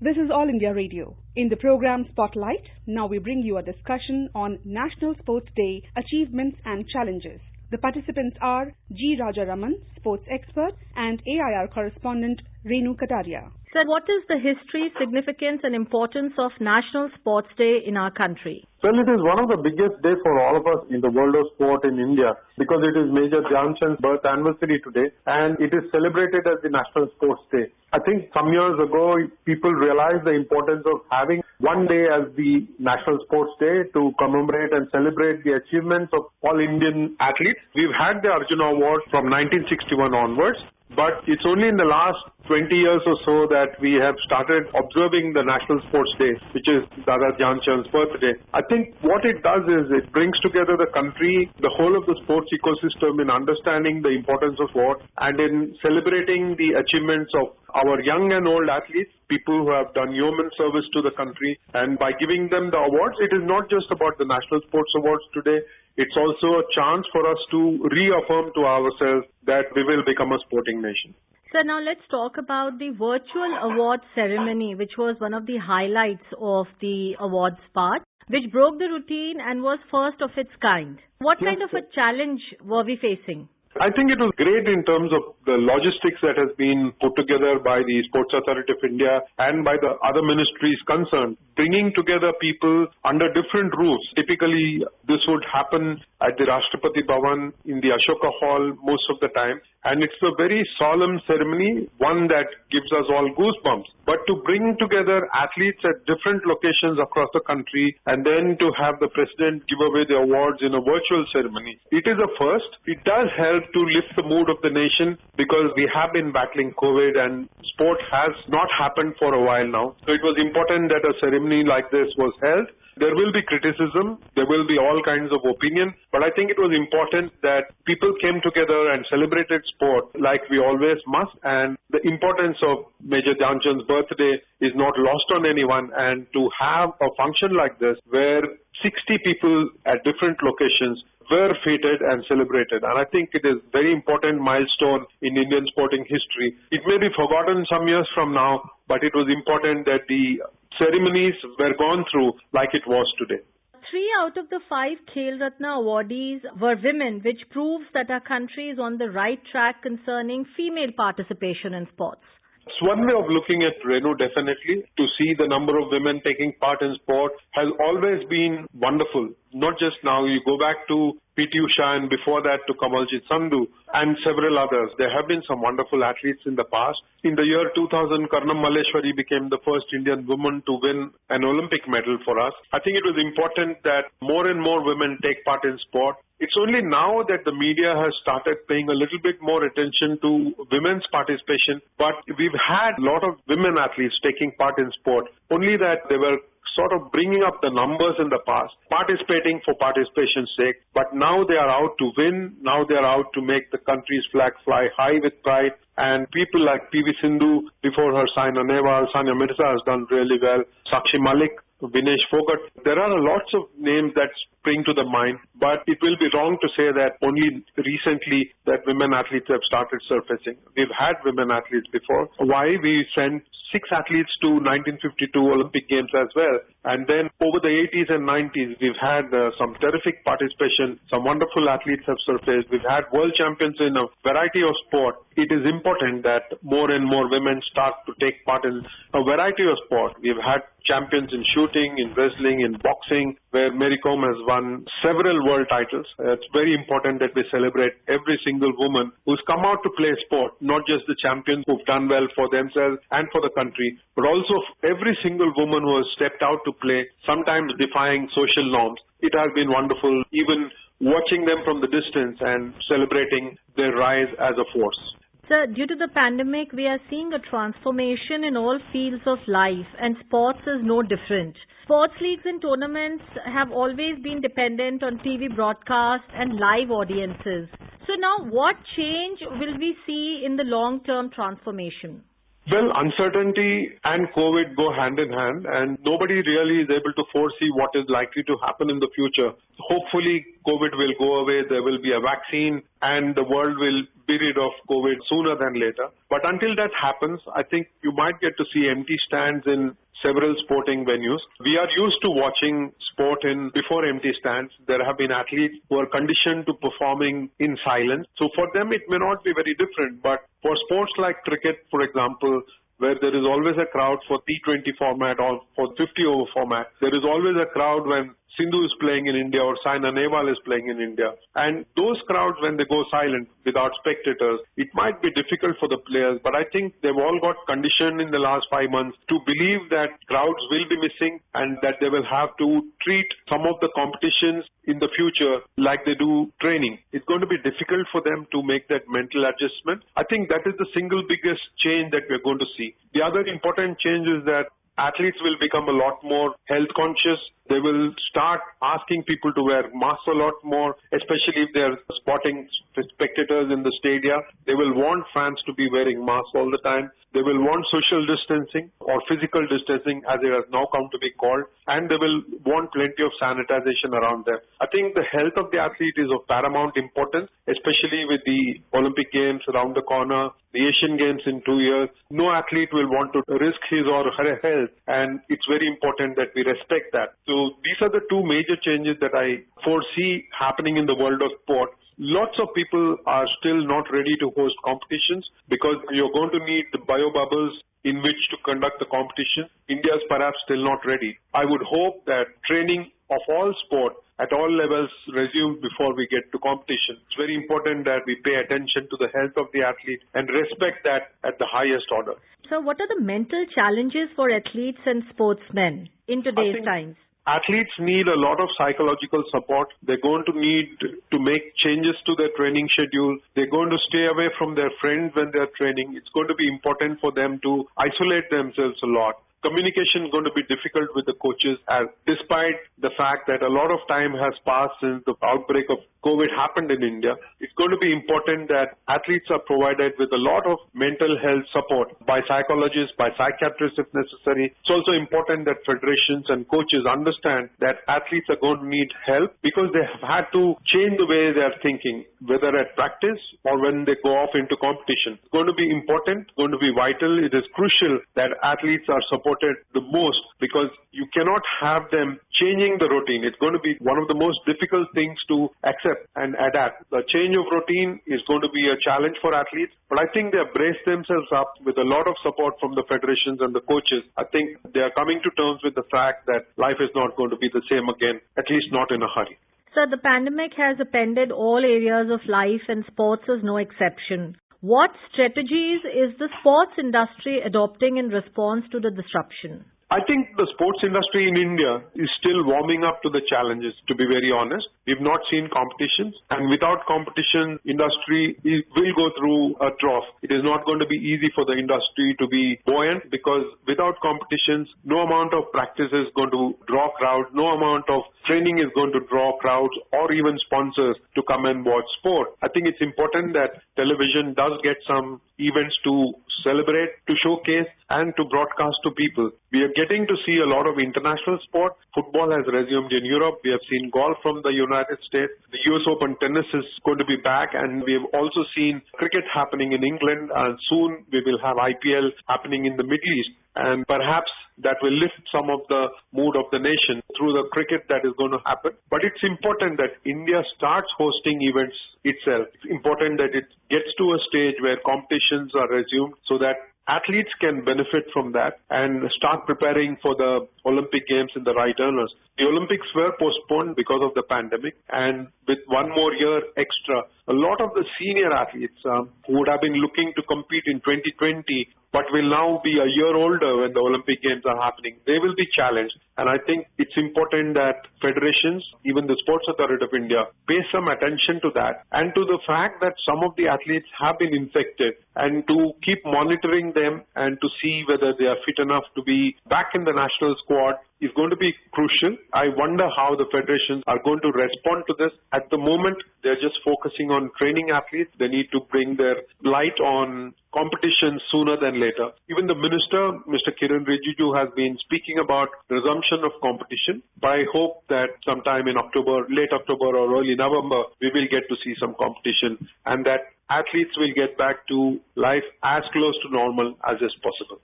This is All India Radio. In the program Spotlight, now we bring you a discussion on National Sports Day achievements and challenges. The participants are G. Rajaraman, sports expert, and AIR correspondent Renu Kataria. Sir, what is the history, significance and importance of National Sports Day in our country? Well, it is one of the biggest days for all of us in the world of sport in India because it is Major Dhyan Chand's birth anniversary today and it is celebrated as the National Sports Day. I think some years ago, people realized the importance of having one day as the National Sports Day to commemorate and celebrate the achievements of all Indian athletes. We've had the Arjuna Award from 1961 onwards. But it's only in the last 20 years or so that we have started observing the National Sports Day, which is Dada Dhyan Chand's birthday. I think what it does is it brings together the country, the whole of the sports ecosystem in understanding the importance of sport and in celebrating the achievements of our young and old athletes, people who have done yeoman service to the country. And by giving them the awards, it is not just about the National Sports Awards today. It's also a chance for us to reaffirm to ourselves that we will become a sporting nation. So now let's talk about the virtual awards ceremony, which was one of the highlights of the awards part, which broke the routine and was first of its kind. What kind of a challenge were we facing? I think it was great in terms of the logistics that has been put together by the Sports Authority of India and by the other ministries concerned, bringing together people under different roofs. Typically, this would happen at the Rashtrapati Bhavan in the Ashoka Hall most of the time. And it's a very solemn ceremony, one that gives us all goosebumps. But to bring together athletes at different locations across the country and then to have the president give away the awards in a virtual ceremony, it is a first. It does help to lift the mood of the nation because we have been battling COVID and sport has not happened for a while now. So it was important that a ceremony like this was held. There will be criticism, there will be all kinds of opinion, but I think it was important that people came together and celebrated sport like we always must, and the importance of Major Dhyan Chand's birthday is not lost on anyone, and to have a function like this where 60 people at different locations were feted and celebrated. And I think it is a very important milestone in Indian sporting history. It may be forgotten some years from now, but it was important that the ceremonies were gone through like it was today. 3 out of the 5 Khel Ratna awardees were women, which proves that our country is on the right track concerning female participation in sports. It's one way of looking at Renu, definitely. To see the number of women taking part in sport has always been wonderful. Not just now, you go back to P.T. Usha and before that to Kamalji Sandhu and several others. There have been some wonderful athletes in the past. In the year 2000, Karnam Malleshwari became the first Indian woman to win an Olympic medal for us. I think it was important that more and more women take part in sport. It's only now that the media has started paying a little bit more attention to women's participation, but we've had a lot of women athletes taking part in sport, only that they were sort of bringing up the numbers in the past, participating for participation's sake, but now they are out to win, now they are out to make the country's flag fly high with pride, and people like P.V. Sindhu, before her Saina Nehwal, Sania Mirza has done really well, Sakshi Malik, Vinesh Fogart. There are lots of names that spring to the mind, but it will be wrong to say that only recently that women athletes have started surfacing. We've had women athletes before. Why? We sent 6 athletes to 1952 Olympic Games as well. And then over the 80s and 90s, we've had some terrific participation. Some wonderful athletes have surfaced. We've had world champions in a variety of sport. It is important that more and more women start to take part in a variety of sport. We've had champions in shooting, in wrestling, in boxing, where Mary Kom has won several world titles. It's very important that we celebrate every single woman who's come out to play sport, not just the champions who've done well for themselves and for the country, but also every single woman who has stepped out to play, sometimes defying social norms. It has been wonderful, even watching them from the distance and celebrating their rise as a force. Sir, due to the pandemic, we are seeing a transformation in all fields of life, and sports is no different. Sports leagues and tournaments have always been dependent on TV broadcast and live audiences. So now what change will we see in the long-term transformation? Well, uncertainty and COVID go hand in hand, and nobody really is able to foresee what is likely to happen in the future. Hopefully, COVID will go away, there will be a vaccine, and the world will be rid of COVID sooner than later. But until that happens, I think you might get to see empty stands in several sporting venues. We are used to watching sport before empty stands. There have been athletes who are conditioned to performing in silence. So for them, it may not be very different. But for sports like cricket, for example, where there is always a crowd for T20 format or for 50-over format, there is always a crowd when Sindhu is playing in India or Saina Nehwal is playing in India. And those crowds, when they go silent without spectators, it might be difficult for the players. But I think they've all got conditioned in the last 5 months to believe that crowds will be missing and that they will have to treat some of the competitions in the future like they do training. It's going to be difficult for them to make that mental adjustment. I think that is the single biggest change that we're going to see. The other important change is that athletes will become a lot more health conscious. They will start asking people to wear masks a lot more, especially if they're spotting spectators in the stadia. They will want fans to be wearing masks all the time. They will want social distancing or physical distancing, as it has now come to be called, and they will want plenty of sanitization around them. I think the health of the athlete is of paramount importance, especially with the Olympic Games around the corner, the Asian Games in 2 years. No athlete will want to risk his or her health, and it's very important that we respect that. So these are the two major changes that I foresee happening in the world of sport. Lots of people are still not ready to host competitions because you're going to need the bio bubbles in which to conduct the competition. India is perhaps still not ready. I would hope that training of all sport at all levels resumes before we get to competition. It's very important that we pay attention to the health of the athlete and respect that at the highest order. So what are the mental challenges for athletes and sportsmen in today's times? Athletes need a lot of psychological support. They're going to need to make changes to their training schedule. They're going to stay away from their friends when they're training. It's going to be important for them to isolate themselves a lot. Communication is going to be difficult with the coaches, as despite the fact that a lot of time has passed since the outbreak of COVID happened in India. It's going to be important that athletes are provided with a lot of mental health support by psychologists, by psychiatrists if necessary. It's also important that federations and coaches understand that athletes are going to need help because they have had to change the way they are thinking, whether at practice or when they go off into competition. It's going to be important, it's going to be vital. It is crucial that athletes are supported the most because you cannot have them changing the routine. It's going to be one of the most difficult things to accept and adapt. The change of routine is going to be a challenge for athletes, but I think they have braced themselves up with a lot of support from the federations and the coaches. I think they are coming to terms with the fact that life is not going to be the same again, at least not in a hurry. Sir, the pandemic has upended all areas of life and sports is no exception. What strategies is the sports industry adopting in response to the disruption? I think the sports industry in India is still warming up to the challenges, to be very honest. We've not seen competitions, and without competition, industry will go through a trough. It is not going to be easy for the industry to be buoyant because without competitions, no amount of practice is going to draw crowds, no amount of training is going to draw crowds or even sponsors to come and watch sport. I think it's important that television does get some events to celebrate, to showcase, and to broadcast to people. We are getting to see a lot of international sport. Football has resumed in Europe. We have seen golf from the United States. The US Open tennis is going to be back, and we have also seen cricket happening in England, and soon we will have IPL happening in the Middle East. And perhaps that will lift some of the mood of the nation through the cricket that is going to happen. But it's important that India starts hosting events itself. It's important that it gets to a stage where competitions are resumed so that athletes can benefit from that and start preparing for the Olympic Games in the right earners. The Olympics were postponed because of the pandemic, and with one more year extra, a lot of the senior athletes who would have been looking to compete in 2020 but will now be a year older when the Olympic Games are happening, they will be challenged. And I think it's important that federations, even the Sports Authority of India, pay some attention to that and to the fact that some of the athletes have been infected, and to keep monitoring them and to see whether they are fit enough to be back in the national squad is going to be crucial. I wonder how the federations are going to respond to this. At the moment, they're just focusing on training athletes. They need to bring their light on competition sooner than later. Even the minister, Mr. Kiran Rijiju, has been speaking about resumption of competition. But I hope that sometime in October, late October or early November, we will get to see some competition and that athletes will get back to life as close to normal as is possible.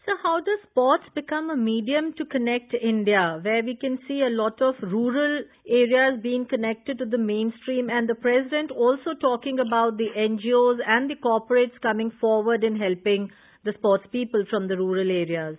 So how does sports become a medium to connect India, where we can see a lot of rural areas being connected to the mainstream, and the president also talking about the NGOs and the corporates coming forward in helping the sports people from the rural areas?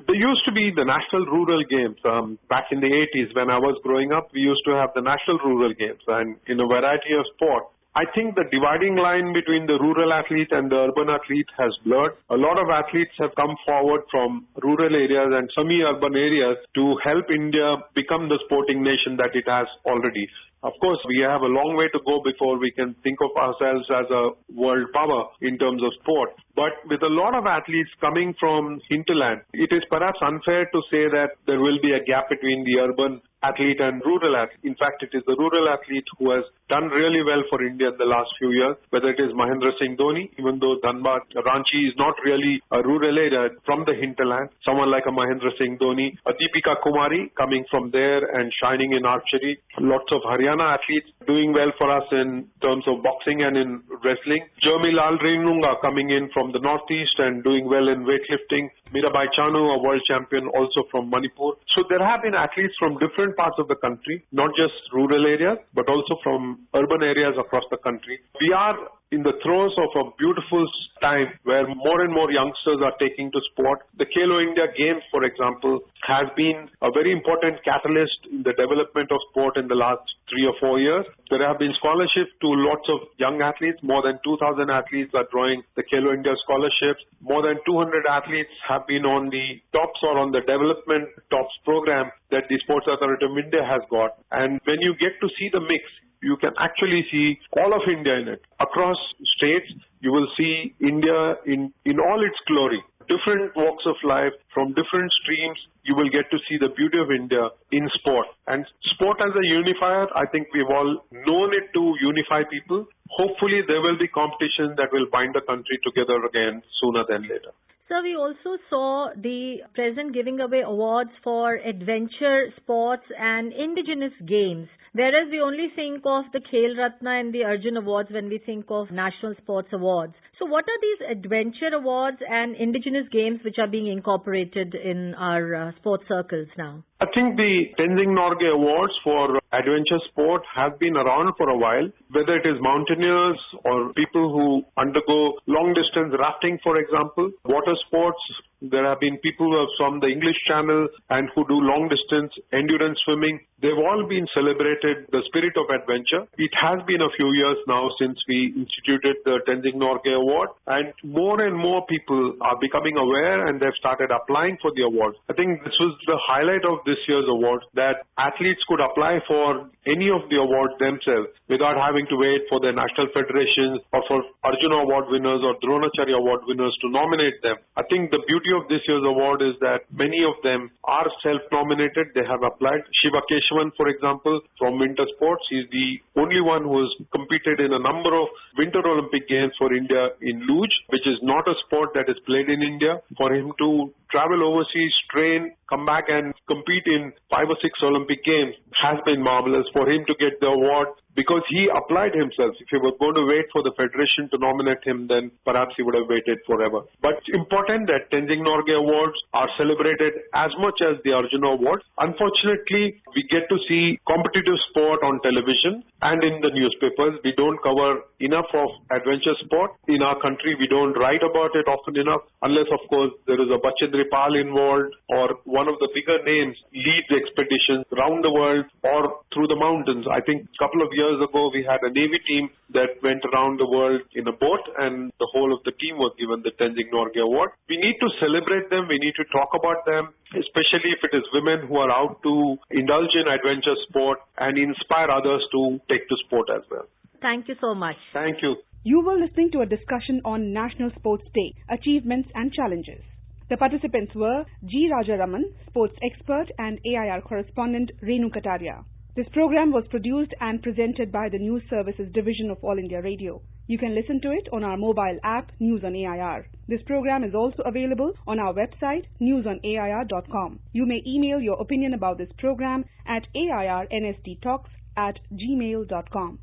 There used to be the National Rural Games. Back in the 80s when I was growing up, we used to have the National Rural Games and in a variety of sports. I think the dividing line between the rural athlete and the urban athlete has blurred. A lot of athletes have come forward from rural areas and semi-urban areas to help India become the sporting nation that it has already. Of course, we have a long way to go before we can think of ourselves as a world power in terms of sport. But with a lot of athletes coming from hinterland, it is perhaps unfair to say that there will be a gap between the urban athlete and rural athlete. In fact, it is the rural athlete who has done really well for India in the last few years, whether it is Mahendra Singh Dhoni, even though Dhanbad, Ranchi is not really a rural area from the hinterland, someone like a Mahendra Singh Dhoni, a Deepika Kumari coming from there and shining in archery, lots of Haryana athletes doing well for us in terms of boxing and in wrestling, Jermilal Renunga coming in from the northeast and doing well in weightlifting, Mirabai Chanu, a world champion also from Manipur. So there have been athletes from different parts of the country, not just rural areas, but also from urban areas across the country. We are in the throes of a beautiful time where more and more youngsters are taking to sport. The Khelo India Games, for example, has been a very important catalyst in the development of sport in the last 3 or 4 years. There have been scholarships to lots of young athletes. More than 2,000 athletes are drawing the Khelo India scholarships. More than 200 athletes have been on the TOPS or on the development TOPS program that the Sports Authority of India has got. And when you get to see the mix, you can actually see all of India in it. Across states, you will see India in all its glory. Different walks of life, from different streams, you will get to see the beauty of India in sport. And sport as a unifier, I think we've all known it to unify people. Hopefully there will be competition that will bind the country together again sooner than later. So we also saw the president giving away awards for adventure sports and indigenous games, whereas we only think of the Khel Ratna and the Arjun Awards when we think of National Sports Awards. So what are these adventure awards and indigenous games which are being incorporated in our sports circles now? I think the Tenzing Norgay Awards for adventure sport have been around for a while, whether it is mountaineers or people who undergo long-distance rafting, for example, water sports. There have been people who are from the English Channel and who do long-distance endurance swimming. They've all been celebrated the spirit of adventure. It has been a few years now since we instituted the Tenzing Norgay Award, and more people are becoming aware and they've started applying for the award. I think this was the highlight of this year's award, that athletes could apply for any of the awards themselves without having to wait for the national federations or for Arjuna Award winners or Dronacharya Award winners to nominate them. I think the beauty of this year's award is that many of them are self-nominated. They have applied. Shiva Keshavan, for example, from winter sports, he's the only one who has competed in a number of Winter Olympic Games for India in luge, which is not a sport that is played in India. For him to travel overseas, train, come back and compete in 5 or 6 Olympic Games has been marvelous. For him to get the award because he applied himself. If he were going to wait for the federation to nominate him, then perhaps he would have waited forever. But it's important that Tenzing Norgay Awards are celebrated as much as the Arjuna Awards. Unfortunately, we get to see competitive sport on television and in the newspapers. We don't cover enough of adventure sport. In our country, we don't write about it often enough, unless, of course, there is a Bachendri Pal involved or one of the bigger names leads expeditions around the world or through the mountains. I think a couple of years ago, we had a Navy team that went around the world in a boat, and the whole of the team was given the Tenzing Norgay Award. We need to celebrate them. We need to talk about them, especially if it is women who are out to indulge in adventure sport and inspire others to take to sport as well. Thank you so much. Thank you. You were listening to a discussion on National Sports Day, achievements and challenges. The participants were G. Rajaraman, sports expert, and AIR correspondent Renu Kataria. This program was produced and presented by the News Services Division of All India Radio. You can listen to it on our mobile app News on AIR. This program is also available on our website newsonair.com. You may email your opinion about this program at airnsttalks@gmail.com.